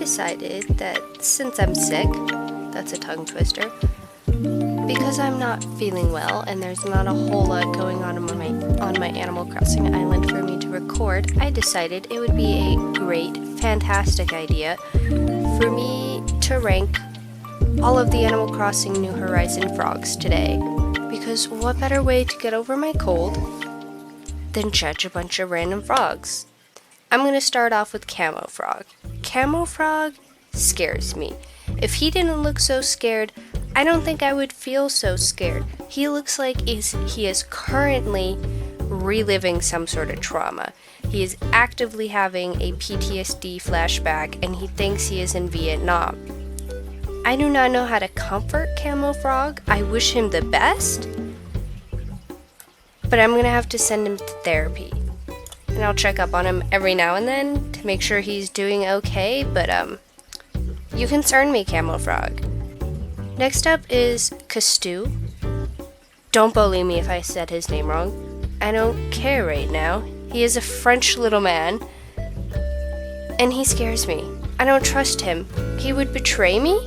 decided that since I'm sick, that's a tongue twister, because I'm not feeling well and there's not a whole lot going on my Animal Crossing island for me to record, I decided it would be a great, fantastic idea for me to rank all of the Animal Crossing New Horizon frogs today. Because what better way to get over my cold than judge a bunch of random frogs? I'm going to start off with Camo Frog. Camo Frog scares me. If he didn't look so scared, I don't think I would feel so scared. He looks like he is currently reliving some sort of trauma. He is actively having a PTSD flashback and he thinks he is in Vietnam. I do not know how to comfort Camo Frog. I wish him the best, but I'm going to have to send him to therapy. And I'll check up on him every now and then to make sure he's doing okay, but you concern me, Camo Frog. Next up is Castu. Don't bully me if I said his name wrong. I don't care right now. He is a French little man, and he scares me. I don't trust him. He would betray me?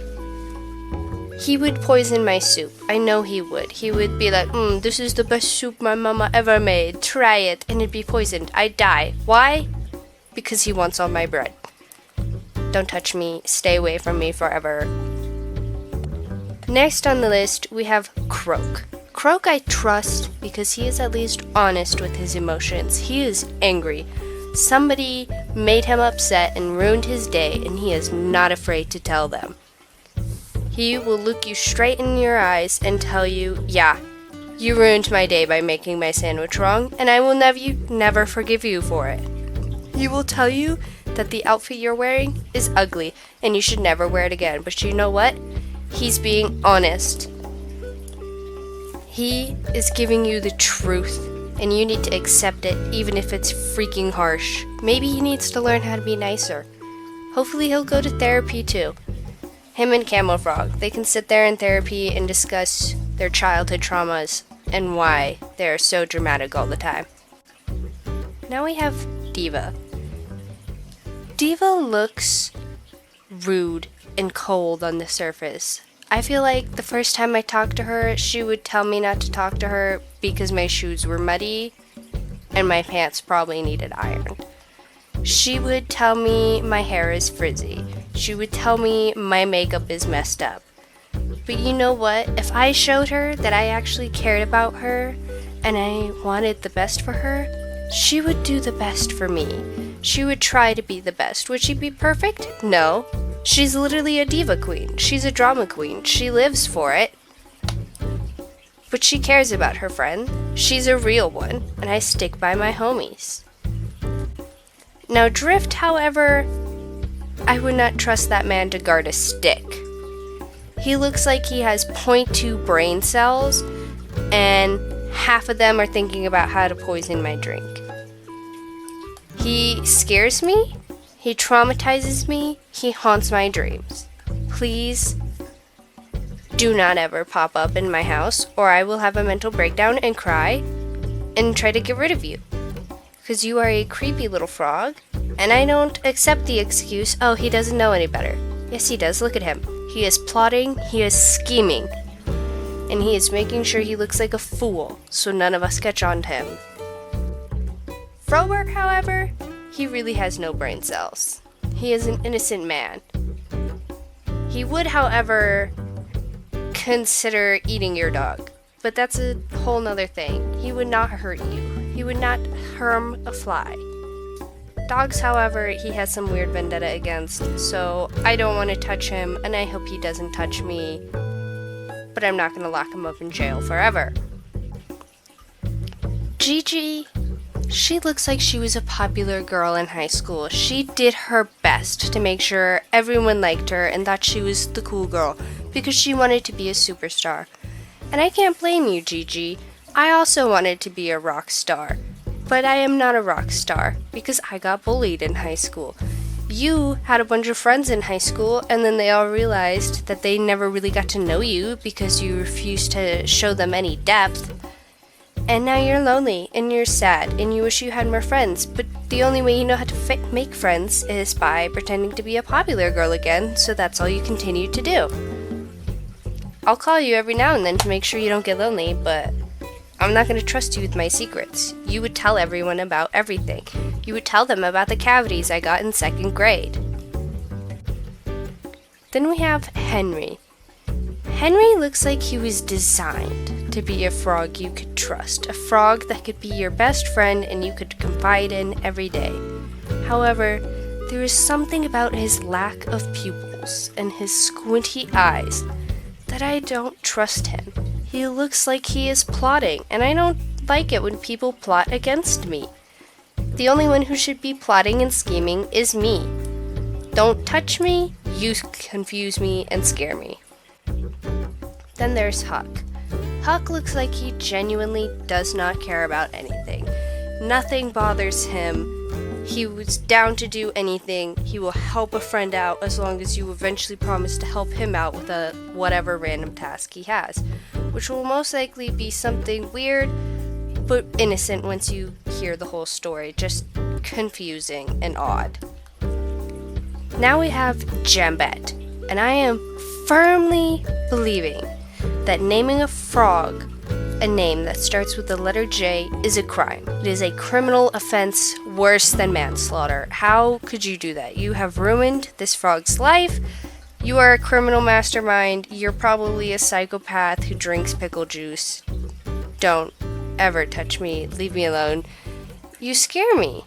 He would poison my soup. I know he would. He would be like, this is the best soup my mama ever made. Try it. And it'd be poisoned. I'd die. Why? Because he wants all my bread. Don't touch me. Stay away from me forever. Next on the list, we have Croak. Croak I trust because he is at least honest with his emotions. He is angry. Somebody made him upset and ruined his day, and he is not afraid to tell them. He will look you straight in your eyes and tell you, yeah, you ruined my day by making my sandwich wrong, and I will never forgive you for it. He will tell you that the outfit you're wearing is ugly, and you should never wear it again. But you know what? He's being honest. He is giving you the truth, and you need to accept it, even if it's freaking harsh. Maybe he needs to learn how to be nicer. Hopefully he'll go to therapy too. Him and Camo Frog, they can sit there in therapy and discuss their childhood traumas and why they're so dramatic all the time. Now we have Diva. Diva looks rude and cold on the surface. I feel like the first time I talked to her, she would tell me not to talk to her because my shoes were muddy and my pants probably needed ironed. She would tell me my hair is frizzy. She would tell me my makeup is messed up. But you know what? If I showed her that I actually cared about her and I wanted the best for her, she would do the best for me. She would try to be the best. Would she be perfect? No. She's literally a diva queen. She's a drama queen. She lives for it. But she cares about her friend. She's a real one, and I stick by my homies. Now Drift, however, I would not trust that man to guard a stick. He looks like he has 0.2 brain cells, and half of them are thinking about how to poison my drink. He scares me, he traumatizes me, he haunts my dreams. Please do not ever pop up in my house, or I will have a mental breakdown and cry and try to get rid of you. Because you are a creepy little frog, and I don't accept the excuse, oh, he doesn't know any better. Yes, he does. Look at him. He is plotting, he is scheming, and he is making sure he looks like a fool, so none of us catch on to him. Froberg, however, he really has no brain cells. He is an innocent man. He would, however, consider eating your dog, but that's a whole nother thing. He would not hurt you. He would not harm a fly. Dogs, however, he has some weird vendetta against, so I don't want to touch him, and I hope he doesn't touch me, but I'm not going to lock him up in jail forever. Gigi, she looks like she was a popular girl in high school. She did her best to make sure everyone liked her and thought she was the cool girl, because she wanted to be a superstar. And I can't blame you, Gigi. I also wanted to be a rock star, but I am not a rock star because I got bullied in high school. You had a bunch of friends in high school, and then they all realized that they never really got to know you because you refused to show them any depth, And now you're lonely, and you're sad, and you wish you had more friends, but the only way you know how to make friends is by pretending to be a popular girl again, so that's all you continue to do. I'll call you every now and then to make sure you don't get lonely, but I'm not going to trust you with my secrets. You would tell everyone about everything. You would tell them about the cavities I got in 2nd grade. Then we have Henry. Henry looks like he was designed to be a frog you could trust, a frog that could be your best friend and you could confide in every day. However, there is something about his lack of pupils and his squinty eyes that I don't trust him. He looks like he is plotting, and I don't like it when people plot against me. The only one who should be plotting and scheming is me. Don't touch me, you confuse me and scare me. Then there's Huck. Huck looks like he genuinely does not care about anything. Nothing bothers him. He was down to do anything. He will help a friend out as long as you eventually promise to help him out with a whatever random task he has, which will most likely be something weird but innocent once you hear the whole story, just confusing and odd. Now we have Jambette, and I am firmly believing that naming a frog a name that starts with the letter J is a crime. It is a criminal offense worse than manslaughter. How could you do that? You have ruined this frog's life. You are a criminal mastermind. You're probably a psychopath who drinks pickle juice. Don't ever touch me. Leave me alone. You scare me.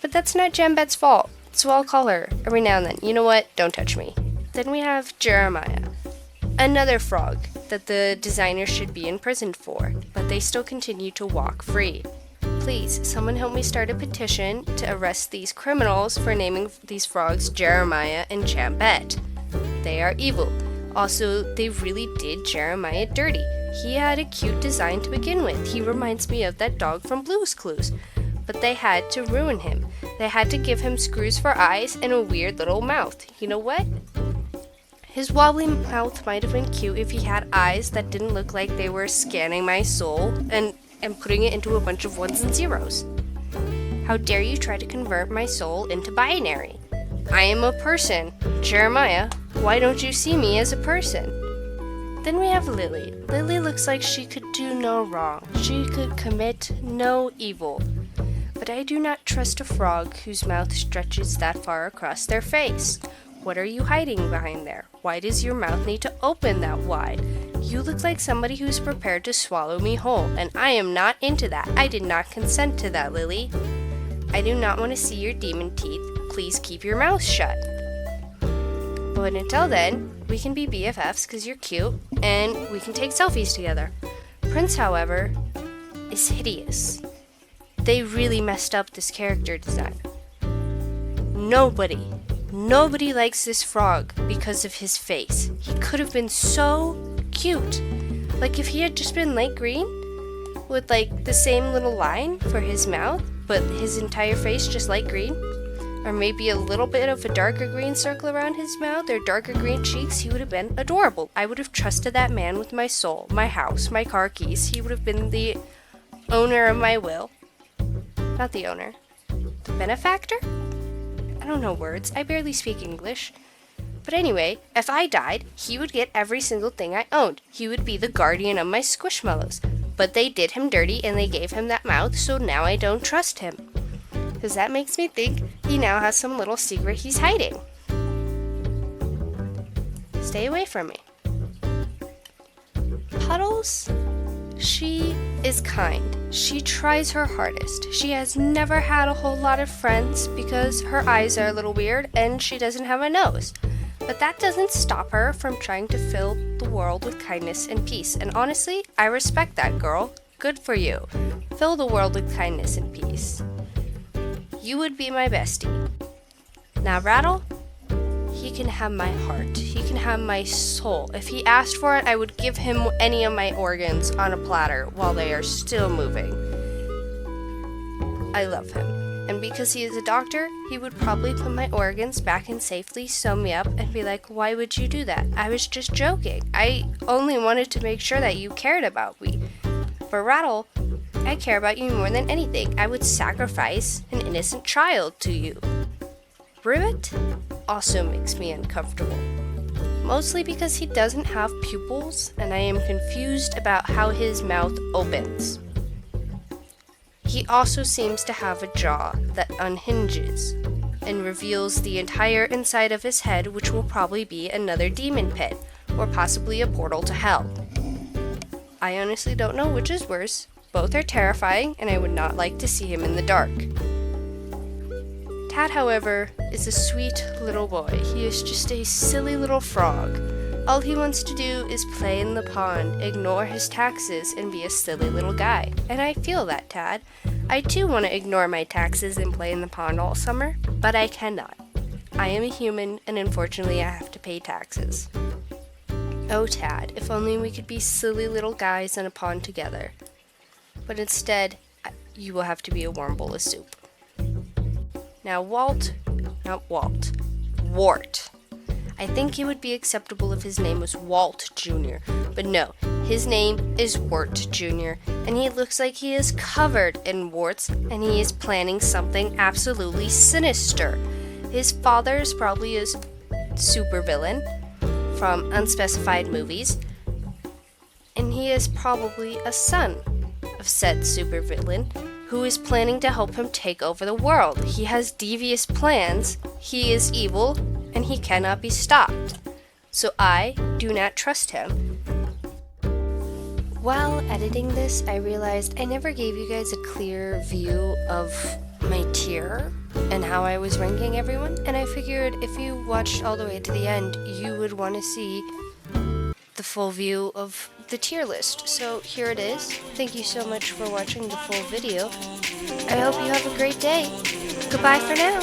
But that's not Jambette's fault, so I'll call her every now and then. You know what? Don't touch me. Then we have Jeremiah. Another frog that the designers should be imprisoned for, but they still continue to walk free. Please, someone help me start a petition to arrest these criminals for naming these frogs Jeremiah and Jambette. They are evil. Also, they really did Jeremiah dirty. He had a cute design to begin with. He reminds me of that dog from Blue's Clues. But they had to ruin him. They had to give him screws for eyes and a weird little mouth. You know what? His wobbly mouth might have been cute if he had eyes that didn't look like they were scanning my soul and putting it into a bunch of ones and zeros. How dare you try to convert my soul into binary? I am a person. Jeremiah, why don't you see me as a person? Then we have Lily. Lily looks like she could do no wrong. She could commit no evil. But I do not trust a frog whose mouth stretches that far across their face. What are you hiding behind there? Why does your mouth need to open that wide? You look like somebody who's prepared to swallow me whole, and I am not into that. I did not consent to that, Lily. I do not want to see your demon teeth. Please keep your mouth shut. But until then, we can be BFFs because you're cute, and we can take selfies together. Prince, however, is hideous. They really messed up this character design. Nobody likes this frog because of his face. He could have been so cute. Like if he had just been light green with like the same little line for his mouth, but his entire face just light green, or maybe a little bit of a darker green circle around his mouth or darker green cheeks, he would have been adorable. I would have trusted that man with my soul, my house, my car keys. He would have been the owner of my will. Not the owner. The benefactor? I don't know words. I barely speak English. But anyway, if I died, he would get every single thing I owned. He would be the guardian of my squishmallows. But they did him dirty and they gave him that mouth, so now I don't trust him. Because that makes me think he now has some little secret he's hiding. Stay away from me. Puddles? She is kind. She tries her hardest. She has never had a whole lot of friends because her eyes are a little weird and she doesn't have a nose. But that doesn't stop her from trying to fill the world with kindness and peace. And honestly, I respect that, girl. Good for you. Fill the world with kindness and peace. You would be my bestie. Now, Rattle, he can have my heart. He can have my soul. If he asked for it, I would give him any of my organs on a platter while they are still moving. I love him. And because he is a doctor, he would probably put my organs back in safely, sew me up, and be like, why would you do that? I was just joking. I only wanted to make sure that you cared about me. a rattle. I care about you more than anything. I would sacrifice an innocent child to you. Ribbit also makes me uncomfortable. Mostly because he doesn't have pupils, and I am confused about how his mouth opens. He also seems to have a jaw that unhinges and reveals the entire inside of his head, which will probably be another demon pit, or possibly a portal to hell. I honestly don't know which is worse. Both are terrifying, and I would not like to see him in the dark. Tad, however, is a sweet little boy. He is just a silly little frog. All he wants to do is play in the pond, ignore his taxes, and be a silly little guy. And I feel that, Tad. I too want to ignore my taxes and play in the pond all summer, but I cannot. I am a human, and unfortunately I have to pay taxes. Oh, Tad, if only we could be silly little guys in a pond together. But instead, you will have to be a warm bowl of soup. Now, Wart. I think it would be acceptable if his name was Walt Jr., but no, his name is Wart Jr., and he looks like he is covered in warts, and he is planning something absolutely sinister. His father is probably a supervillain from unspecified movies, and he is probably a son of said supervillain who is planning to help him take over the world. He has devious plans, he is evil, and he cannot be stopped. So I do not trust him. While editing this, I realized I never gave you guys a clear view of my tier and how I was ranking everyone, and I figured if you watched all the way to the end, you would want to see the full view of the tier list. So here it is. Thank you so much for watching the full video. I hope you have a great day. Goodbye for now.